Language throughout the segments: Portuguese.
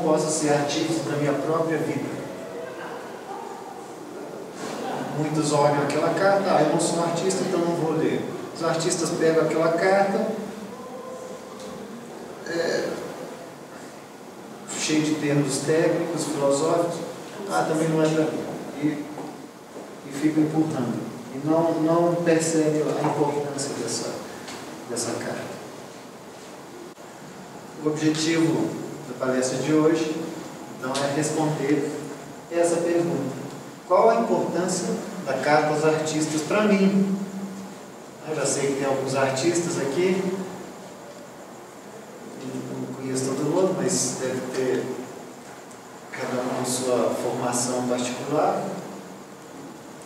posso ser artífice da minha própria vida. Muitos olham aquela carta, eu não sou artista, então não vou ler. Os artistas pegam aquela carta, cheio de termos técnicos, filosóficos, também não é para mim. E ficam empurrando. E não percebem a importância dessa carta. O objetivo da palestra de hoje, então, é responder essa pergunta. Qual a importância da carta aos artistas para mim? Eu já sei que tem alguns artistas aqui, não conheço todo mundo, mas deve ter cada um com sua formação particular.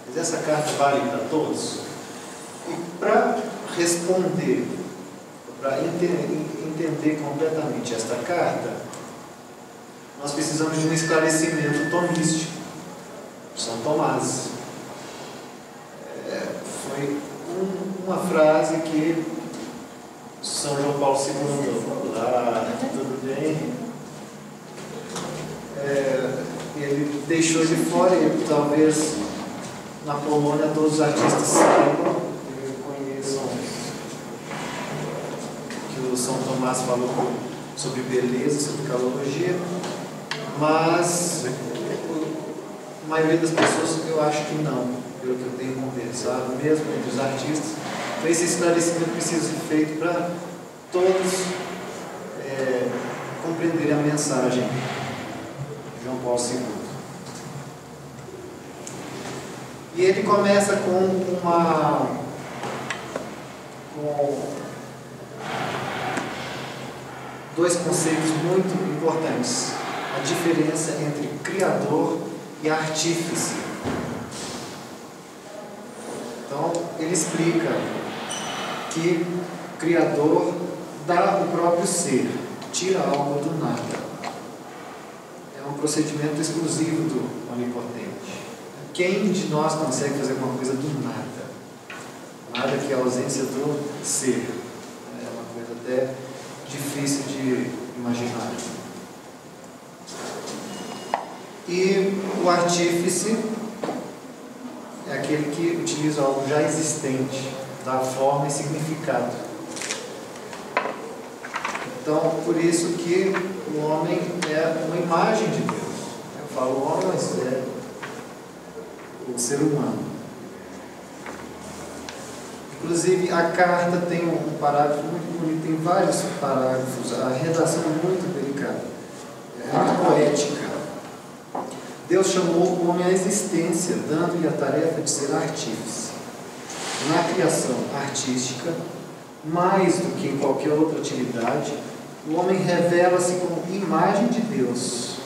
Mas essa carta vale para todos? E para responder, para entender completamente esta carta, nós precisamos de um esclarecimento tomístico. São Tomás. Foi uma frase que São João Paulo II, lá, tudo bem, ele deixou de fora, e talvez na Polônia todos os artistas saibam e conheçam que o São Tomás falou sobre beleza, sobre calologia, mas a maioria das pessoas eu acho que não, pelo que eu tenho conversado, mesmo entre os artistas. Então esse esclarecimento precisa ser feito para todos compreenderem a mensagem de João Paulo II. E ele começa com dois conceitos muito importantes: a diferença entre criador e artífice. Então ele explica que o criador dá o próprio ser, tira algo do nada. É um procedimento exclusivo do onipotente. Quem de nós consegue fazer alguma coisa do nada? Nada que é a ausência do ser. É uma coisa até difícil de imaginar. E o artífice é aquele que utiliza algo já existente, dá forma e significado. Então, por isso que o homem é uma imagem de Deus. Eu falo homem, mas é o ser humano. Inclusive, a carta tem um parágrafo muito bonito, tem vários parágrafos, a redação é muito delicada, é muito poética. Deus chamou o homem à existência, dando-lhe a tarefa de ser artífice. Na criação artística, mais do que em qualquer outra atividade, o homem revela-se como imagem de Deus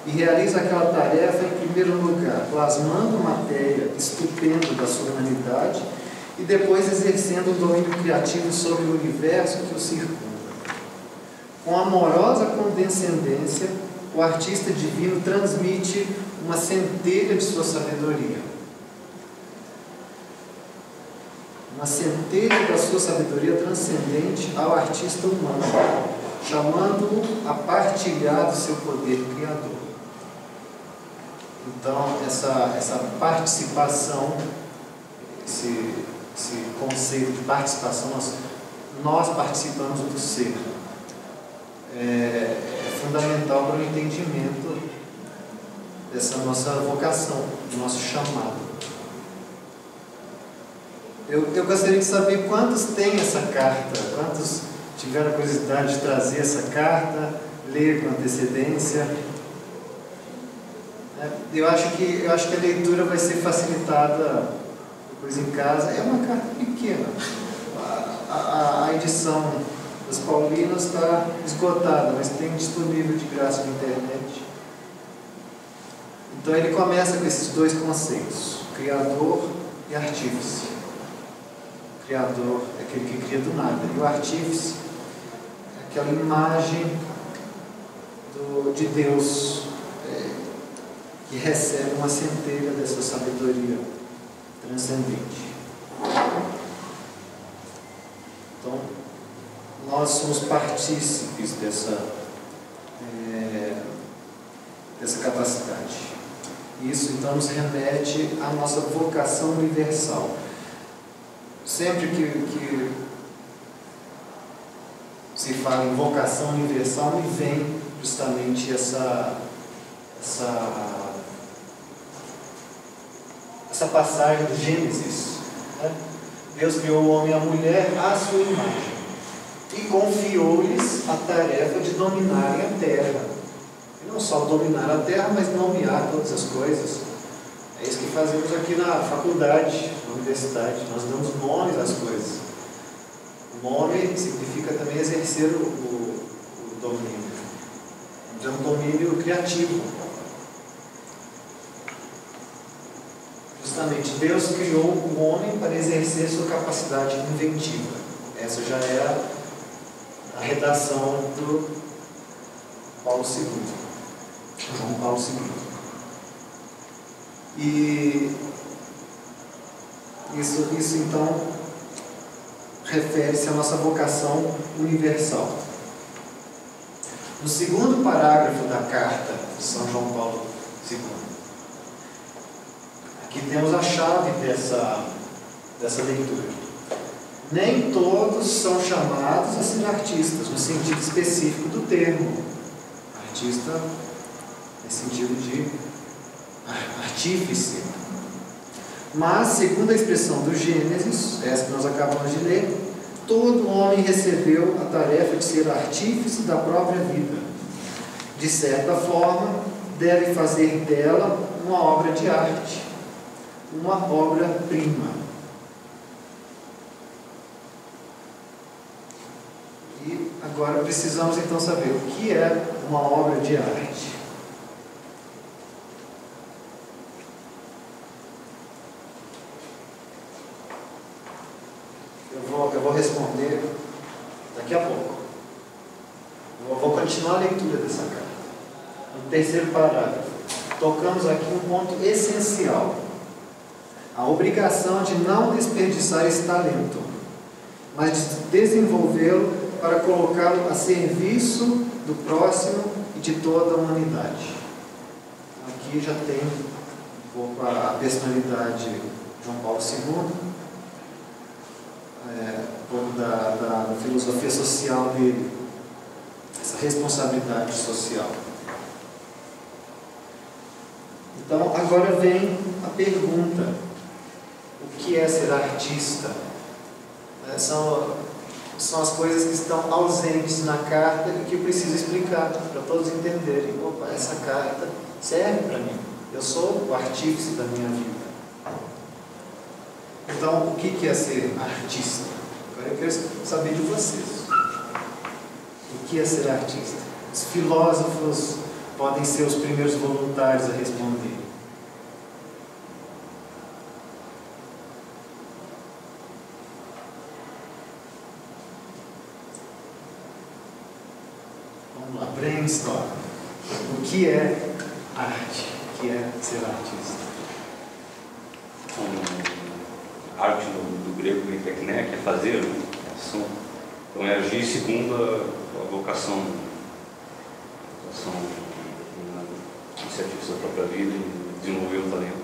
e realiza aquela tarefa em primeiro lugar, plasmando a matéria estupenda da sua humanidade e depois exercendo um domínio criativo sobre o universo que o circunda. Com amorosa condescendência, o artista divino transmite uma centelha de sua sabedoria. Uma centelha da sua sabedoria transcendente ao artista humano, chamando-o a partilhar do seu poder criador. Então, essa participação, esse conceito de participação, nós participamos do ser, é fundamental para o entendimento dessa nossa vocação, do nosso chamado. Eu gostaria de saber quantos têm essa carta, quantos tiveram a curiosidade de trazer essa carta, ler com antecedência. Eu acho que a leitura vai ser facilitada depois em casa. É uma carta pequena. A edição das Paulinas está esgotada, mas tem disponível de graça na internet. Então ele começa com esses dois conceitos, criador e artífice. O criador é aquele que cria do nada, e o artífice é aquela imagem de Deus, que recebe uma centelha dessa sabedoria transcendente. Então, nós somos partícipes dessa capacidade. Isso então nos remete à nossa vocação universal. Sempre que se fala em vocação universal, me vem justamente essa passagem do Gênesis, né? Deus criou o homem e a mulher à sua imagem e confiou-lhes a tarefa de dominarem a terra. E não só dominar a terra, mas nomear todas as coisas. É isso que fazemos aqui na faculdade, na universidade. Nós damos nomes às coisas. O nome significa também exercer o domínio. É um domínio criativo. Justamente, Deus criou o homem para exercer sua capacidade inventiva. Essa já é a redação do Paulo II, João Paulo II. E isso então refere-se à nossa vocação universal. No segundo parágrafo da carta de São João Paulo II, aqui temos a chave dessa leitura. Nem todos são chamados a ser artistas, no sentido específico do termo. Artista, no sentido de artífice. Mas, segundo a expressão do Gênesis, essa que nós acabamos de ler, todo homem recebeu a tarefa de ser artífice da própria vida. De certa forma, deve fazer dela uma obra de arte, uma obra-prima. E agora precisamos então saber o que é uma obra de arte. Eu vou responder daqui a pouco. Eu vou continuar a leitura dessa carta. No terceiro parágrafo, tocamos aqui um ponto essencial: a obrigação de não desperdiçar esse talento, mas de desenvolvê-lo para colocá-lo a serviço do próximo e de toda a humanidade. Aqui já tem um pouco a personalidade de João Paulo II, um pouco da filosofia social dele, essa responsabilidade social. Então, agora vem a pergunta: o que é ser artista? São as coisas que estão ausentes na carta e que eu preciso explicar para todos entenderem. Opa, essa carta serve para mim. Eu sou o artífice da minha vida. Então, o que é ser artista? Agora eu quero saber de vocês. O que é ser artista? Os filósofos podem ser os primeiros voluntários a responder. Vamos lá, brainstorm. O que é arte? O que é ser artista? Arte do grego tekné, que é fazer, né? Ação. Então é agir segundo a vocação iniciativa da própria vida e desenvolver o talento.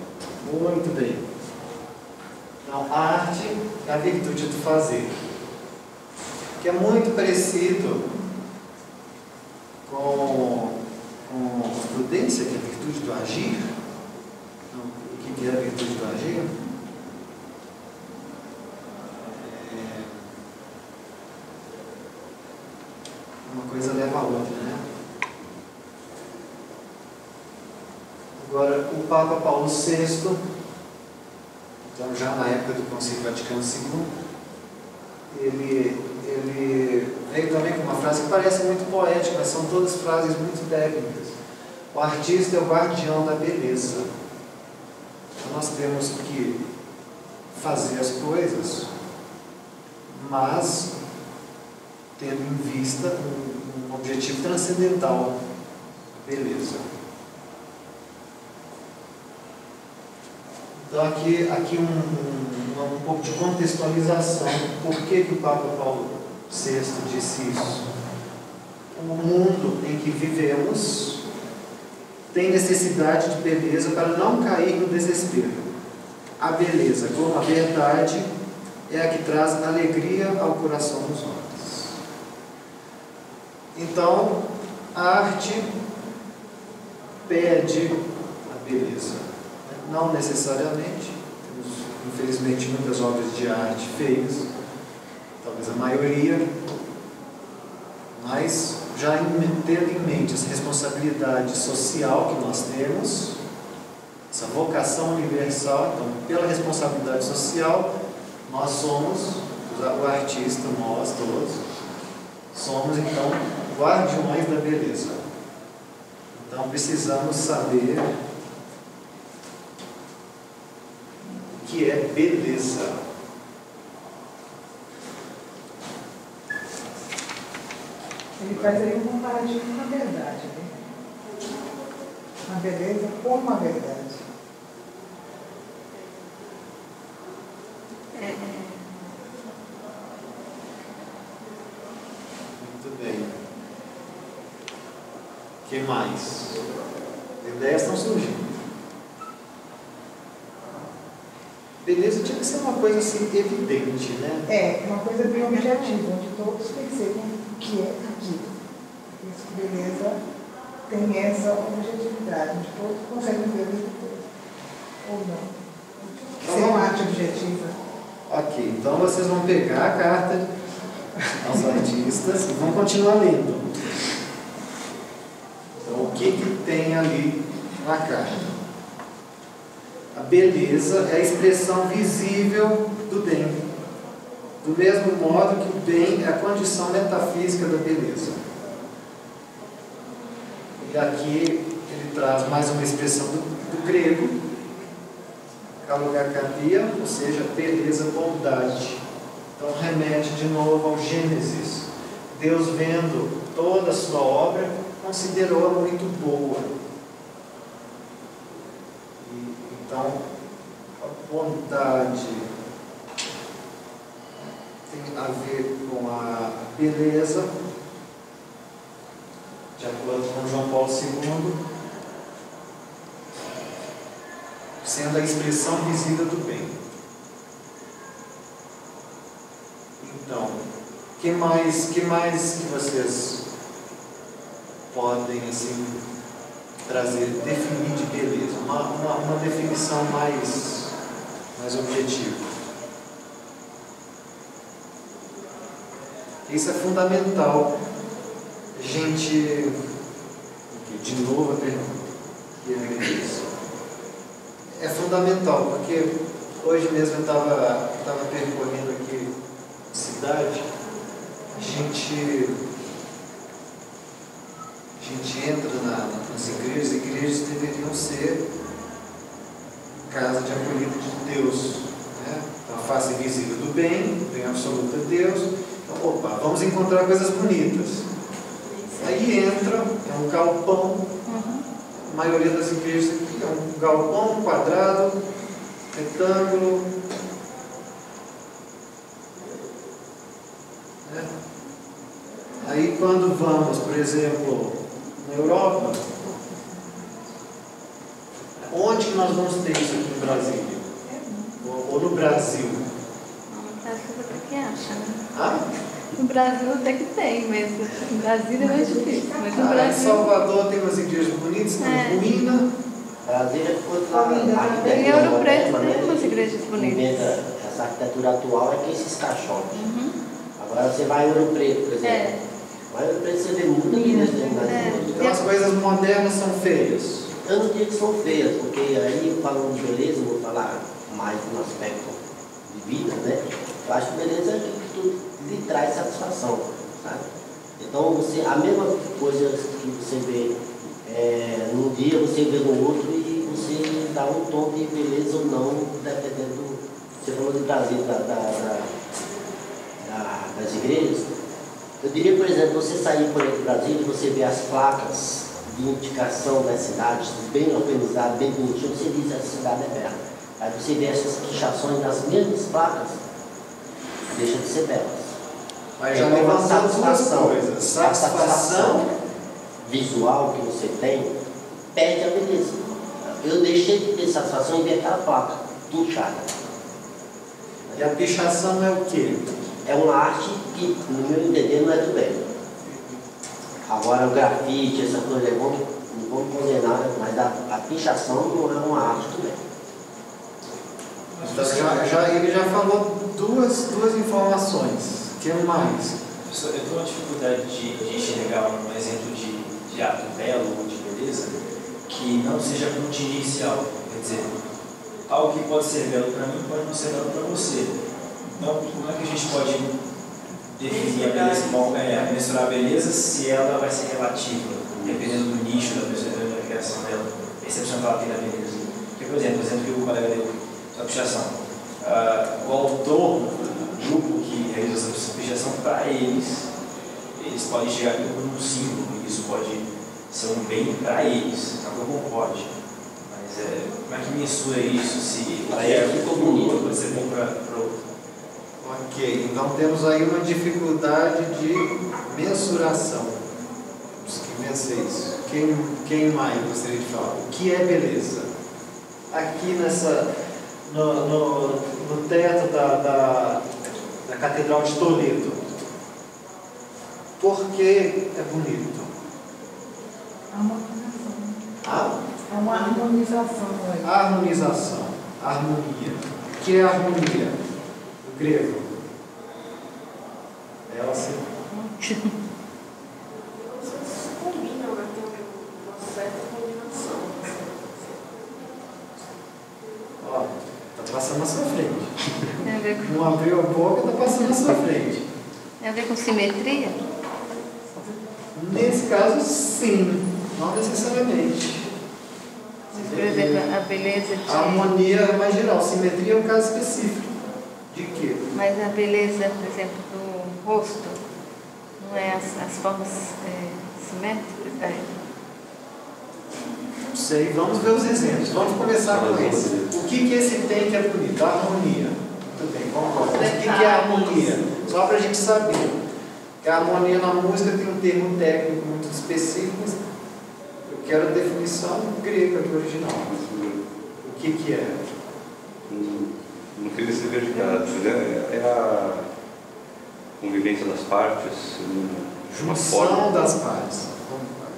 Muito bem. Então, a arte é a virtude do fazer, que é muito parecido com a prudência, que é a virtude do agir. Então, o que é a virtude do agir? Uma coisa leva a outra, né? Agora, o Papa Paulo VI, então já na época do Concílio Vaticano II, ele veio também com uma frase que parece muito poética, mas são todas frases muito técnicas. O artista é o guardião da beleza. Então nós temos que fazer as coisas, mas tendo em vista um objetivo transcendental, beleza. Então aqui um pouco de contextualização. Por que o Papa Paulo VI disse isso? O mundo em que vivemos tem necessidade de beleza para não cair no desespero. A beleza, como a verdade, é a que traz alegria ao coração dos homens. Então, a arte pede a beleza. Não necessariamente. Temos, infelizmente, muitas obras de arte feias, talvez a maioria, mas já tendo em mente essa responsabilidade social que nós temos, essa vocação universal, então, pela responsabilidade social, nós somos, o artista, nós todos, somos então guardiões da beleza. Então precisamos saber o que é beleza. Ele faz aí um comparativo com a verdade, né? A beleza como a verdade. Muito bem. O que mais? Ideias estão surgindo. Beleza tinha que ser uma coisa assim evidente, né? É, uma coisa bem objetiva, onde todos percebem o que é aquilo. Por isso que beleza tem essa objetividade, onde todos conseguem ver o que é. Ou não. Ser uma arte objetiva. Ok, então vocês vão pegar a carta aos artistas e vão continuar lendo. Então, o que tem ali na carta? A beleza é a expressão visível do bem. Do mesmo modo que o bem é a condição metafísica da beleza. E aqui ele traz mais uma expressão do grego, kalogakadia, ou seja, beleza, bondade. Então remete de novo ao Gênesis. Deus, vendo toda a sua obra, considerou-a muito boa. Então, a bondade tem a ver com a beleza, de acordo com João Paulo II, sendo a expressão visível do bem. Então, o que mais que vocês podem assim trazer, definir de beleza? Uma definição mais objetiva. Isso é fundamental. A gente, de novo a pergunta, é fundamental, porque hoje mesmo eu estava percorrendo aqui a cidade, a gente entra nas igrejas deveriam ser casa de acolhida de Deus, né? Então, a face visível do bem absoluto de Deus. Então, opa, vamos encontrar coisas bonitas. Aí entra, é um galpão, a maioria das igrejas aqui é um galpão quadrado, retângulo, né? Aí quando vamos, por exemplo, na Europa, onde que nós vamos ter isso aqui no Brasil? Ou no Brasil? Acho que você que acha, né? Ah? No Brasil até que tem, mas no Brasil é mais difícil. Mas no Em Brasil... Salvador tem umas igrejas bonitas, tem ruína. Brasília ficou na Em Ouro Preto tem umas igrejas bonitas. Essa arquitetura atual é que esses caixotes. Agora você vai em Ouro Preto, por exemplo. Vai em Ouro Preto você vê muita igreja dentro das igrejas. Então as coisas modernas são feias. Eu não digo que são feias, porque aí falando de beleza, eu vou falar mais no aspecto de vida, né? Eu acho que beleza é que tudo lhe traz satisfação, sabe? Então a mesma coisa que você vê num dia, você vê no outro e você dá um tom de beleza ou não, dependendo do. Você falou de Brasil, das igrejas. Eu diria, por exemplo, você sair por aí do Brasil e você vê as placas de indicação das cidades, bem organizadas, bem bonitinho, você diz que a cidade é bela. Aí você vê essas pichações das mesmas placas, deixa de ser belas. Mas já levantamos duas coisas. A satisfação visual que você tem, perde a beleza. Eu deixei de ter satisfação em ver aquela placa puxada. E a pichação é o quê? É uma arte que, no meu entender, não é do bem. Agora o grafite, essa coisa, não vamos condenar, mas a pichação não é uma arte do bem. Então, ele já falou duas informações. O que mais? Eu tenho uma dificuldade de enxergar um exemplo de ato belo ou de beleza que não seja contingencial. Quer dizer, algo que pode ser belo para mim pode não ser belo para você. Então, como é que a gente pode definir a beleza, mensurar a beleza se ela vai ser relativa, dependendo do nicho da pessoa, da criação dela, percepção que ela tem da beleza? Porque, por exemplo, o exemplo que o colega deu da pichação. O autor, o grupo que realiza essa pichação, para eles podem chegar aqui como um símbolo, e isso pode ser um bem para eles, não concordo. Mas como é que mensura isso? Se ficou bonito, pode ser bom para outro. Ok, então temos aí uma dificuldade de mensuração. Os que vencer isso. Quem mais gostaria de falar? O que é beleza? Aqui no teto da Catedral de Toledo. Por que é bonito? É uma harmonização. Harmonização. Harmonia. O que é harmonia? O grego. Ela se... combinam, né? Tem uma certa combinação. Ó, tá passando na sua frente. Tem a ver com, Não abriu a boca, tá passando na sua frente. tem a ver com simetria? Nesse caso, sim. Não necessariamente. Por exemplo, a beleza A harmonia é mais geral. Simetria é um caso específico. De quê? Mas a beleza, por exemplo, do rosto, não é as formas simétricas? Não sei, vamos ver os exemplos. Vamos começar com esse. O que esse tem que é bonito? A harmonia. Muito bem, concordo. Mas o que é a harmonia? Só para a gente saber. Que a harmonia na música tem um termo técnico muito específico. Eu quero a definição grega do original. O que é? Não queria ser verificado, é a convivência das partes, uma Junção forma. das partes.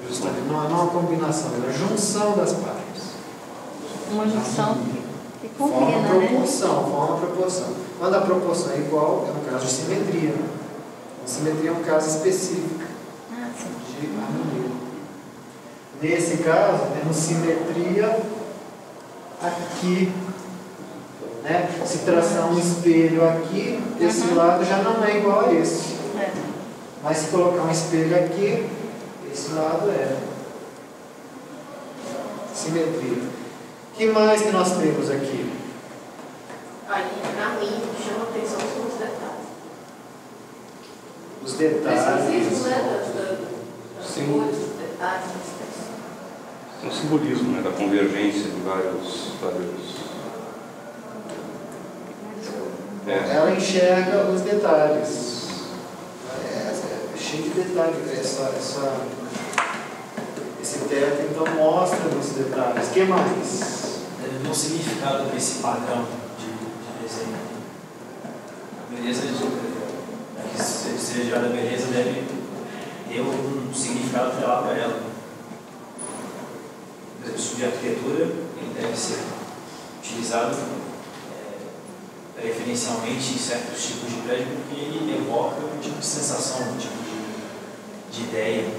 Justamente, não é uma combinação, é a junção das partes. Uma junção que combina, Forma né? proporção. Quando a proporção é igual, é um caso de simetria. A simetria é um caso específico Ah, sim. de harmonia. Nesse caso, temos simetria aqui. Né? Se traçar um espelho aqui, esse lado já não é igual a esse. É. Mas se colocar um espelho aqui, esse lado é simetria. O que mais que nós temos aqui? Aí, na minha, chama atenção sobre os detalhes. Os detalhes. Preciosismo, né? Das Sim. cores, dos detalhes, das pessoas. É um simbolismo, né, da convergência de vários Ela enxerga os detalhes. É cheio de detalhes. Esse teto então mostra os detalhes. O que mais? Deve haver um significado para esse padrão de desenho. A beleza, que seja da beleza, deve ter um significado atrelado a ela. Por exemplo, sobre a arquitetura, ele deve ser utilizado preferencialmente em certos tipos de prédio, porque ele evoca um tipo de sensação, um tipo de ideia.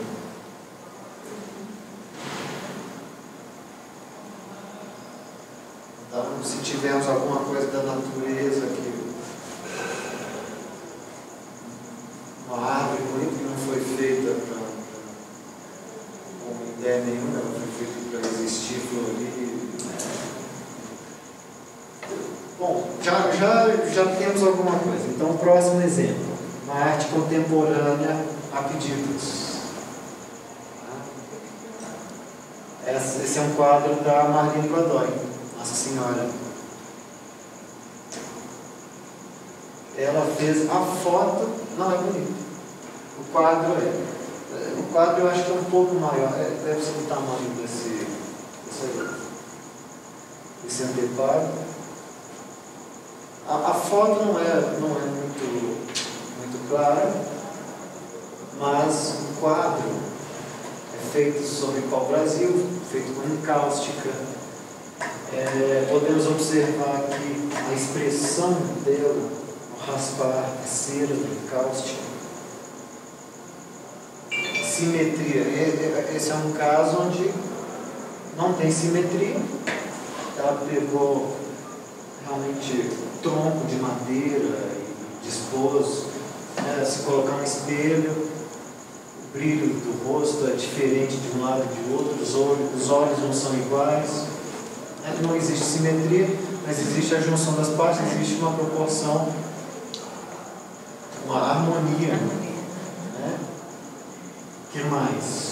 Então, se tivermos alguma coisa da natureza que uma árvore bonita que não foi feita com ideia nenhuma, não foi feita para existir, florir. Bom, já temos alguma coisa. Então, próximo exemplo. Uma arte contemporânea a pedidos. Esse é um quadro da Marlene Godoy, Nossa Senhora. Ela fez a foto, não é bonito. O quadro eu acho que é um pouco maior, deve ser o tamanho Isso aí. Esse anteparo. A foto não é muito clara, mas o quadro é feito sobre pau-brasil, feito com cáustica. Podemos observar que a expressão dela, ao raspar a cera de cáustica, simetria. Esse é um caso onde não tem simetria. Ela pegou realmente tronco de madeira e dispôs, se colocar um espelho, o brilho do rosto é diferente de um lado e de outro, os olhos não são iguais, não existe simetria, mas existe a junção das partes, existe uma proporção, uma harmonia. O que mais?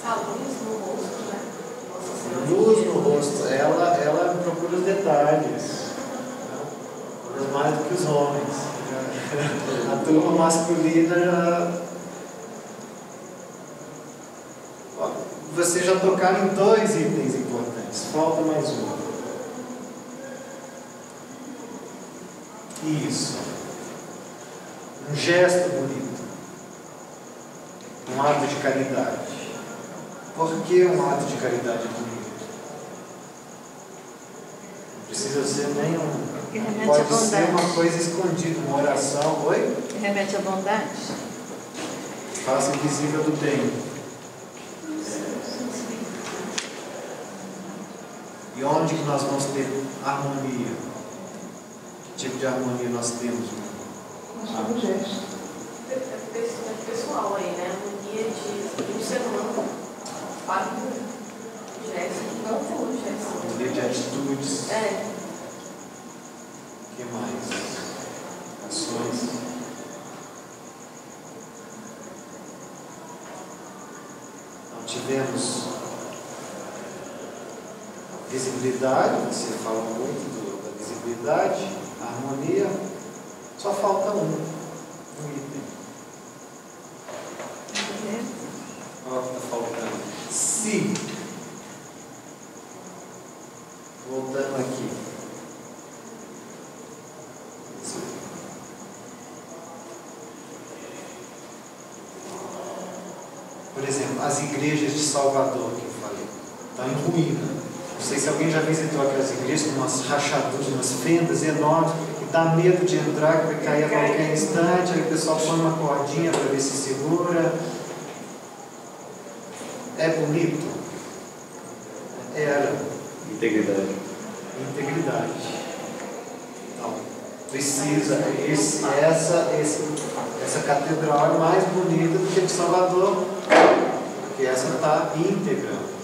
A luz no rosto, né? Nossa Senhora. Luz no rosto, ela procura os detalhes, mais do que os homens. A turma masculina já. Vocês já tocaram em 2 itens importantes, falta mais um. Isso. Um gesto bonito. Um ato de caridade. Por que um ato de caridade é bonito? Não precisa ser nem um. Pode ser uma coisa escondida, uma oração. Oi? Remete à bondade. Faça invisível do bem. E onde que nós vamos ter harmonia? Que tipo de harmonia nós temos? No gesto. É pessoal aí, né? Harmonia de um ser humano. Para o gesto, não foi o gesto. Harmonia de atitudes. O que mais? Ações. Então tivemos visibilidade, você fala muito da visibilidade, harmonia, só falta um item. Olha o que está faltando. Se, voltando aqui, por exemplo, as igrejas de Salvador que eu falei, estão em ruína. Não sei se alguém já visitou aquelas igrejas com umas rachaduras, umas fendas enormes, e dá medo de entrar, que vai cair a qualquer instante, aí o pessoal põe uma cordinha para ver se segura. É bonito? Era. Integridade. Então, precisa, essa catedral é mais bonita do que a de Salvador, porque essa está íntegra.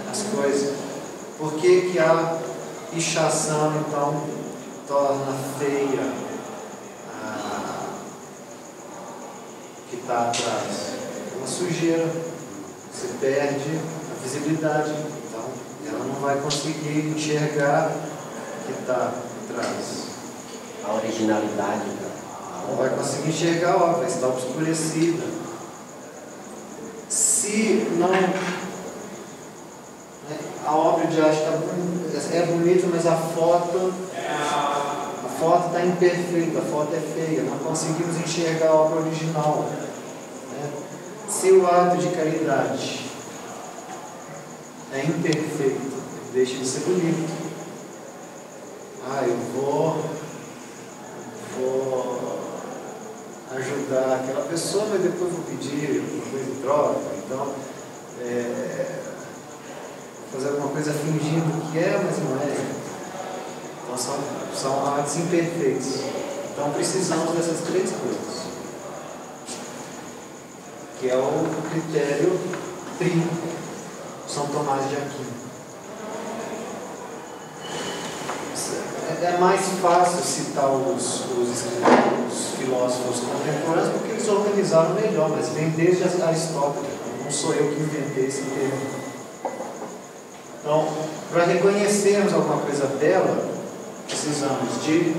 As coisas. Por que a pichação então torna feia que está atrás? Uma sujeira. Você perde a visibilidade. Então ela não vai conseguir enxergar o que está atrás. A originalidade. Não vai conseguir enxergar a obra, vai estar obscurecida. Se não. A obra de arte é bonita, mas a foto está imperfeita, a foto é feia, não conseguimos enxergar a obra original. Se o ato de caridade é imperfeito, deixa de ser bonito. Eu vou ajudar aquela pessoa, mas depois vou pedir uma coisa em troca. Então, fazer alguma coisa fingindo que é, mas não é. Então são atos imperfeitos. Então precisamos dessas 3 coisas, que é o critério tri São Tomás de Aquino. É mais fácil citar os filósofos contemporâneos porque eles organizaram melhor, mas vem desde Aristóteles. Não sou eu que inventei esse termo. Então, para reconhecermos alguma coisa bela, precisamos de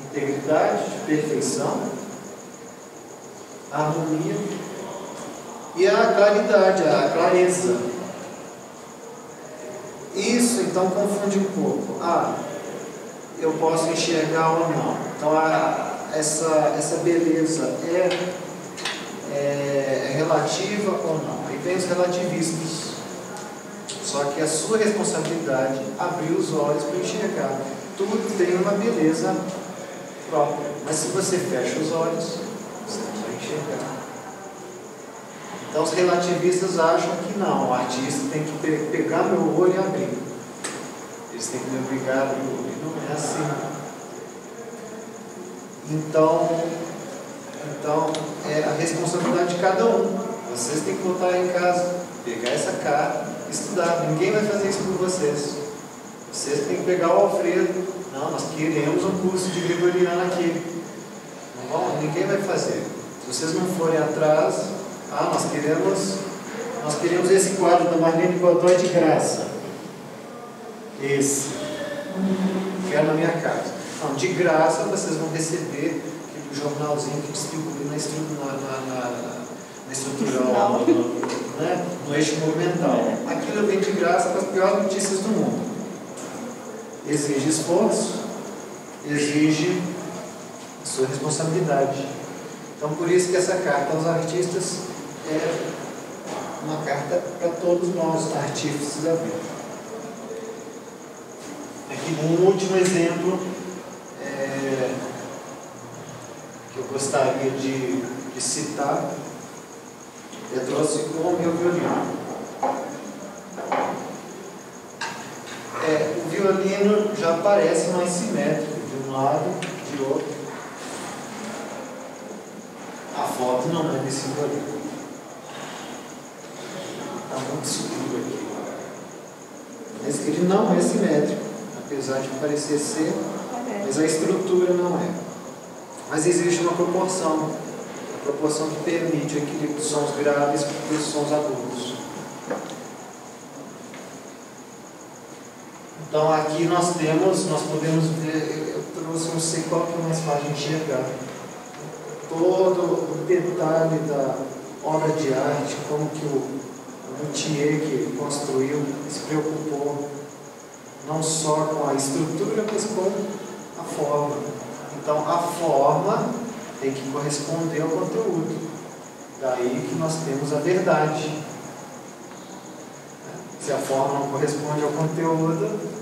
integridade, de perfeição, a harmonia e a claridade, a clareza. Isso então confunde um pouco. Eu posso enxergar ou não. Então essa beleza é relativa ou não. Aí vem os relativistas. Só que a sua responsabilidade é abrir os olhos para enxergar. Tudo tem uma beleza própria. Mas se você fecha os olhos, você não vai enxergar. Então os relativistas acham que não, o artista tem que pegar meu olho e abrir. Eles têm que me obrigar a abrir o olho. Não é assim. Então é a responsabilidade de cada um. Vocês têm que voltar em casa, pegar essa carta e estudar. Ninguém vai fazer isso por vocês. Vocês têm que pegar o Alfredo. Não, nós queremos um curso de gregoriano aqui. Não vão? Ninguém vai fazer. Se vocês não forem atrás, nós queremos esse quadro da Marlene Godoy de graça. Esse. Quero na minha casa. Não, de graça vocês vão receber aquele jornalzinho que distribui na estrutural, no eixo movimental. Aquilo vem de graça para as piores notícias do mundo. Exige esforço, exige sua responsabilidade. Então, por isso que essa carta aos artistas é uma carta para todos nós, artífices da vida. Aqui um último exemplo que eu gostaria de citar. Eu trouxe com o meu violino. O violino já parece mais simétrico de um lado, de outro. A foto não é desse violino. Está muito escuro aqui. Mas ele não é simétrico, apesar de parecer ser, mas a estrutura não é. Mas existe uma proporção que permite o equilíbrio dos sons graves e dos sons agudos. Então aqui nós podemos ver, eu trouxe, não sei qual que é mais fácil de enxergar, todo o detalhe da obra de arte, como que o luthier que construiu se preocupou não só com a estrutura, mas com a forma. Então a forma tem que corresponder ao conteúdo. Daí que nós temos a verdade. Se a forma não corresponde ao conteúdo,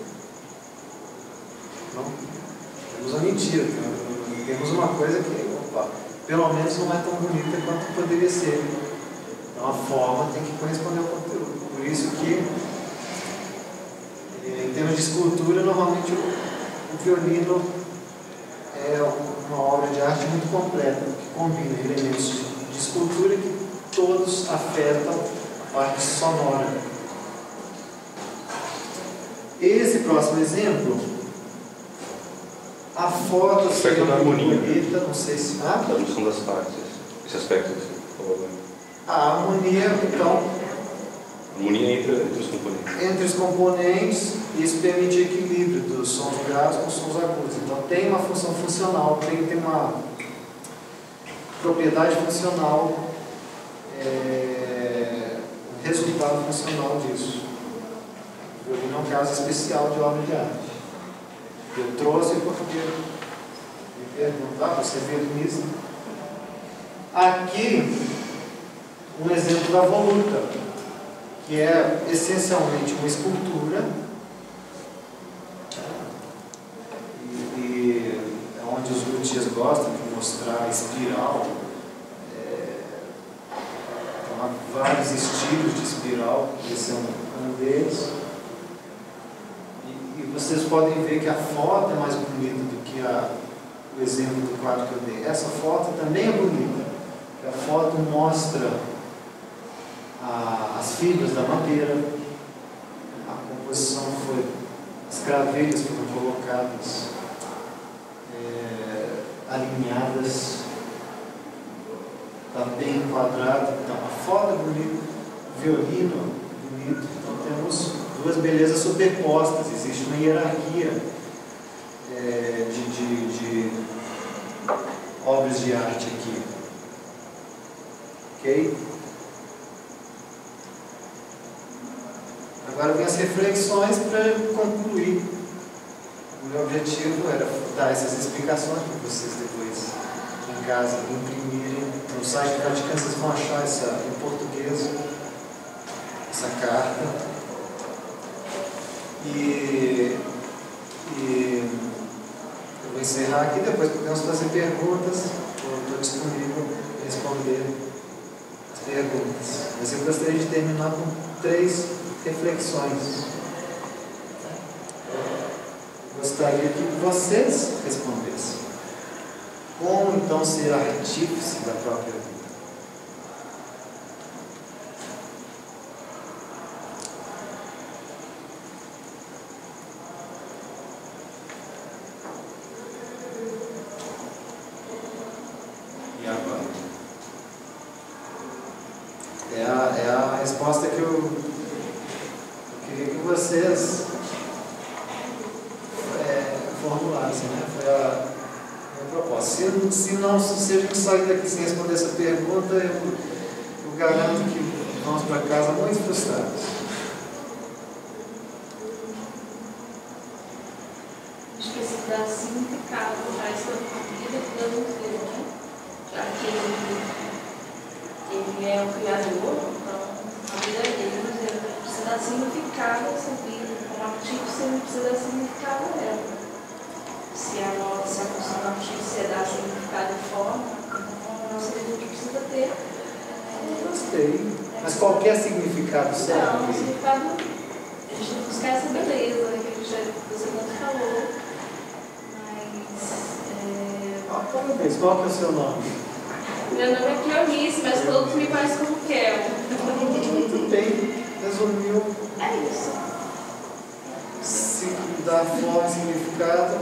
não, temos uma mentira, temos uma coisa que, pelo menos não é tão bonita quanto poderia ser. Então a forma tem que corresponder ao conteúdo. Por isso que, em termos de escultura, normalmente o violino é uma obra de arte muito completa, que combina elementos de escultura que todos afetam a parte sonora. Esse próximo exemplo, a foto aspecto da harmonia, bonita, não sei se... da junção das partes, esse aspecto que você falou. A harmonia, então... Harmonia entre os componentes. Entre os componentes, isso permite o equilíbrio dos sons graves com os sons agudos. Então tem uma função funcional, tem uma propriedade funcional, um resultado funcional disso. O violino é um caso especial de obra de arte. Eu trouxe porque me perguntar, você é violinista. Aqui, um exemplo da voluta, que é essencialmente uma escultura, e é onde os luthiers gostam de mostrar a espiral. Há vários estilos de espiral, esse é um deles. E vocês podem ver que a foto é mais bonita do que o exemplo do quadro que eu dei. Essa foto também é bonita. A foto mostra as fibras da madeira, a composição foi, as cravelhas foram colocadas, alinhadas, está bem enquadrado. Então a foto é bonita, o violino bonito. Então temos duas belezas superpostas, existe uma hierarquia de obras de arte aqui. Ok? Agora vem as reflexões para concluir. O meu objetivo era dar essas explicações para vocês depois em casa imprimirem. No site do Vaticano vocês vão achar essa em português, essa carta. E eu vou encerrar aqui, depois podemos fazer perguntas. Estou disponível para responder as perguntas. Mas eu gostaria de terminar com 3 reflexões. Gostaria que vocês respondessem. Como então ser artífice da própria vida? E agora? É a resposta que eu queria que vocês formulassem, né? Foi a proposta. Se a gente sair daqui sem responder essa pergunta, eu garanto que vamos para casa muito frustrados. Acho que esse dá significado para essa vida da Deus, né? Já que ele é o Criador, então a vida é dele, mas ele precisa dar significado a essa vida. Como artífice, ele precisa dar significado a ela. Se a função do artífice é dar significado e forma, então nossa vida que precisa ter. Gostei. Mas qualquer significado serve? Não, o significado, a gente tem que buscar essa beleza, né, que você tanto falou. Mas. Parabéns. Qual que é o seu nome? Meu nome é Cleonice, mas todos me conhecem como Kel. Muito bem. Resumiu. É isso. Se dar forma e significado,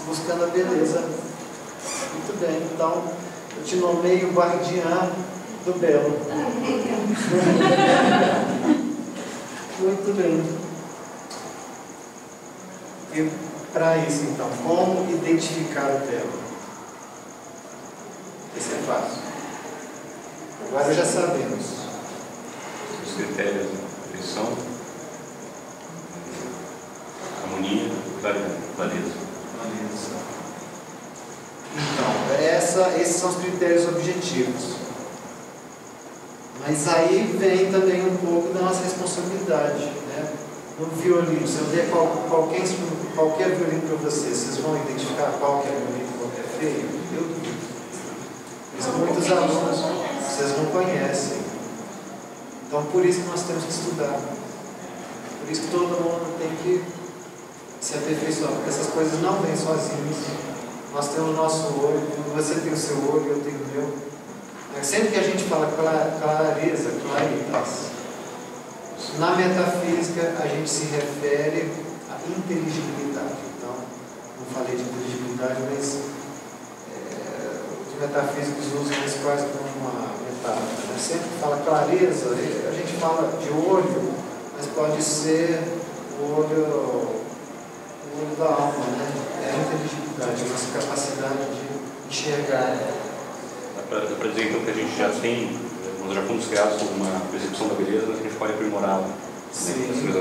buscando a beleza. Muito bem. Então, eu te nomeio guardiã do belo. Muito bem. E para isso, então, como identificar o belo? Esse é fácil. Agora já sabemos. Os critérios de perfeição, harmonia, clareza. Então, esses são os critérios objetivos. Mas aí vem também um pouco da nossa responsabilidade, né? No violino, se eu der qualquer violino para vocês vão identificar qual que é bonito e qual que é feio? Eu duvido. Mas muitos alunos vocês não conhecem. Então, por isso que nós temos que estudar. Por isso que todo mundo tem que se aperfeiçoar, porque essas coisas não vêm sozinhas. Nós temos o nosso olho, você tem o seu olho, eu tenho o meu. Sempre que a gente fala clareza, claritas, na metafísica a gente se refere à inteligibilidade. Então, não falei de inteligibilidade, mas os metafísicos usam isso quase como uma metáfora. Sempre que fala clareza, a gente fala de olho, mas pode ser o olho da alma, né? É a inteligibilidade, a nossa capacidade de enxergar. Dá para dizer então que a gente já tem, nós já fomos criados com uma percepção da beleza, mas a gente pode aprimorá-la. Sim.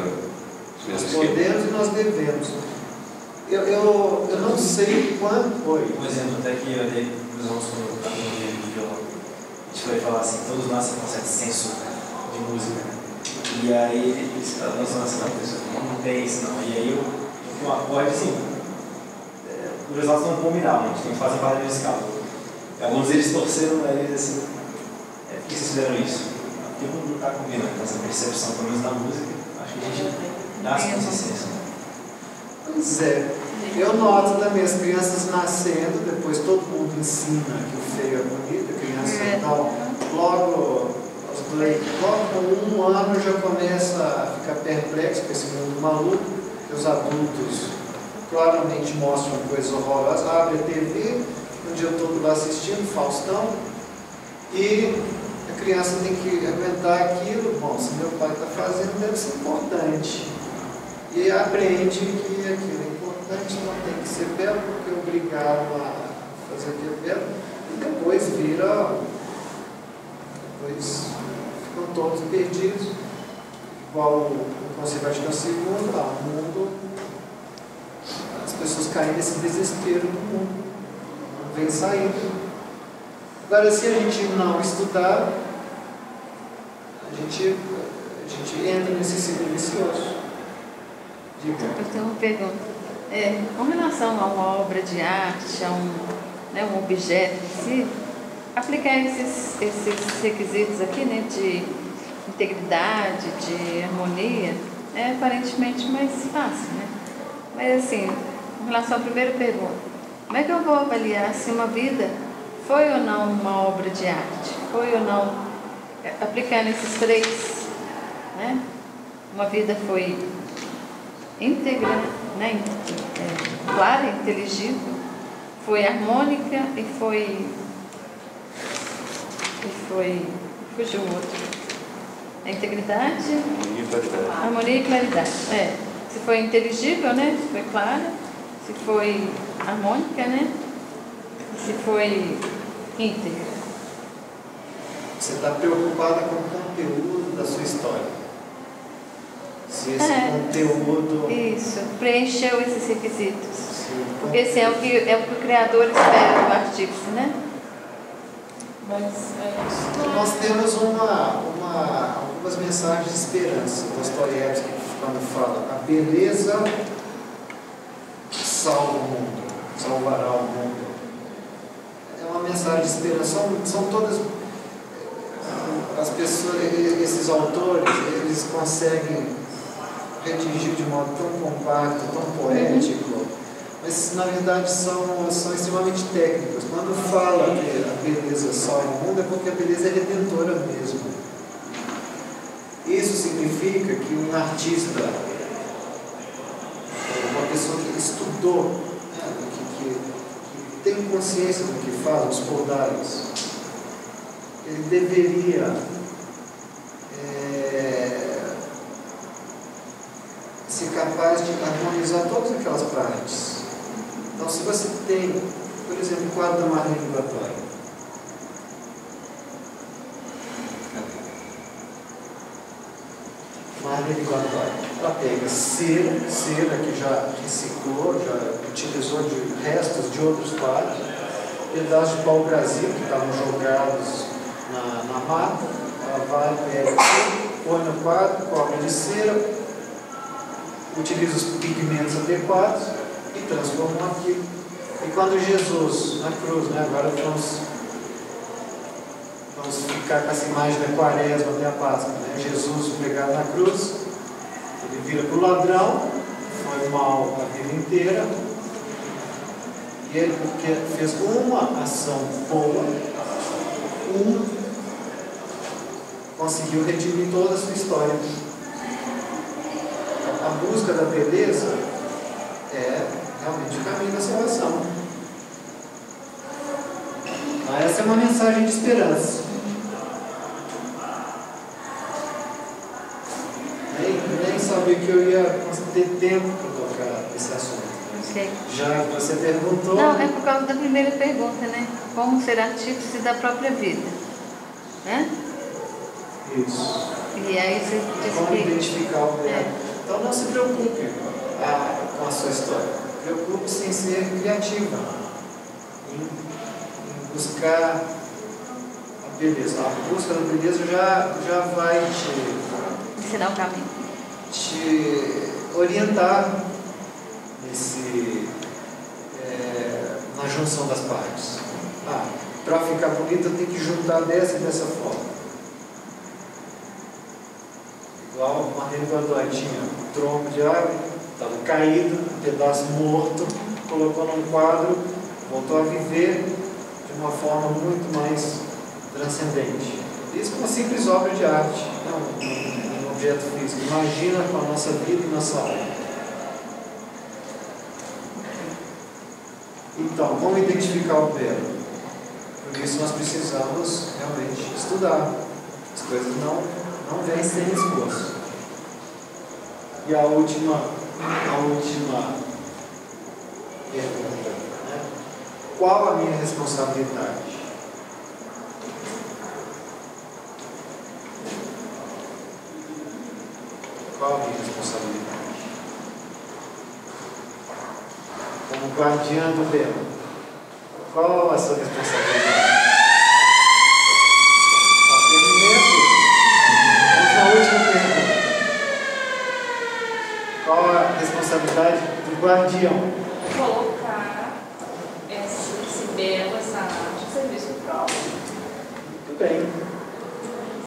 Nós podemos e nós devemos. Eu não sei quando foi. Um exemplo até que eu dei para os alunos quando eu estava no violão. A gente foi falar assim, todos nós temos um certo senso de música, né? E aí eles falaram, não tem isso não. E aí eu fiz um acorde assim, os resultados não combinavam, a gente tem que fazer parte musical. Alguns deles torceram para eles assim, por que vocês fizeram isso? Porque não está combinando com essa percepção, pelo menos na música, acho que a gente dá essa consciência. Pois é, eu noto também as crianças nascendo, depois todo mundo ensina que o feio é bonito, a criança e tal, logo com 1 ano já começa a ficar perplexo com esse mundo maluco, que os adultos claramente mostram coisas horrorosas, abre a TV, o dia todo lá assistindo, Faustão, e a criança tem que aguentar aquilo. Bom, se meu pai está fazendo, deve ser importante. E aprende que aquilo é importante, não tem que ser belo, porque obrigaram a fazer o que é belo, e depois vira Pois ficam todos perdidos, igual o Conselho Vaticano II, lá no mundo, as pessoas caem nesse desespero do mundo, não vem saída. Agora, se a gente não estudar, a gente entra nesse ciclo vicioso. Eu tenho uma pergunta. Com relação a uma obra de arte, a um objeto em si, aplicar esses requisitos aqui, né, de integridade, de harmonia, é aparentemente mais fácil, né? Mas assim, em relação à primeira pergunta, como é que eu vou avaliar se uma vida foi ou não uma obra de arte? Foi ou não, aplicando esses três, né? Uma vida foi íntegra, né? Clara, inteligível, foi harmônica e foi fugiu o outro. A integridade, harmonia e claridade. Se foi inteligível, né? Se foi clara, se foi harmônica, né? Se foi íntegra. Você está preocupada com o conteúdo da sua história. Se esse conteúdo... Isso, preencheu esses requisitos. Sim, porque esse é o que o Criador espera do artífice, né? Mas nós temos algumas mensagens de esperança. Dostoiévski, quando fala a beleza salva o mundo, salvará o mundo. É uma mensagem de esperança. São todas as pessoas, esses autores, eles conseguem redigir de modo tão compacto, tão poético, mas na verdade são extremamente técnicos. Quando fala que a beleza salva o mundo, é porque a beleza é redentora mesmo. Isso significa que um artista, uma pessoa que estudou, né, que tem consciência do que faz, os podais, ele deveria ser capaz de harmonizar todas aquelas partes. Então, se você tem, por exemplo, o quadro da Marlene Godoy, ela pega cera que já reciclou, já utilizou de restos de outros quadros, pedaços de pau-brasil que estavam jogados na mata, ela vai, pega, põe no quadro, cobre de cera, utiliza os pigmentos adequados e transforma aquilo. E quando Jesus, na cruz, né, agora vamos ficar com essa imagem da quaresma até a Páscoa, né? Jesus pregado na cruz, ele vira para o ladrão, foi mal a vida inteira, e ele, porque fez uma ação boa, conseguiu redimir toda a sua história. A busca da beleza é realmente o caminho da salvação. Mas essa é uma mensagem de esperança. Nem sabia que eu ia ter tempo para tocar esse assunto. Okay. Já que você perguntou... Não, é por causa da primeira pergunta, né? Como ser artífice da própria vida, né? Isso. E aí você disse como que... identificar o verbo. Então não se preocupe com a sua história. Preocupe-se em ser criativa, em buscar a beleza. A busca da beleza já vai ensinar o caminho, te orientar na junção das partes. Para ficar bonita eu tenho que juntar dessa e dessa forma. Igual a Marlene Godoy tinha um tronco de árvore, estava caído, um pedaço morto, colocou num quadro, voltou a viver de uma forma muito mais transcendente. Isso é uma simples obra de arte, não um objeto físico. Imagina com a nossa vida e nossa alma. Então, como identificar o belo? Por isso nós precisamos realmente estudar. As coisas não vêm sem esforço. E a última pergunta, né? Qual a minha responsabilidade? como guardiã do belo. Qual a sua responsabilidade? Terminei aqui. Vamos na última pergunta. Qual a responsabilidade do guardião?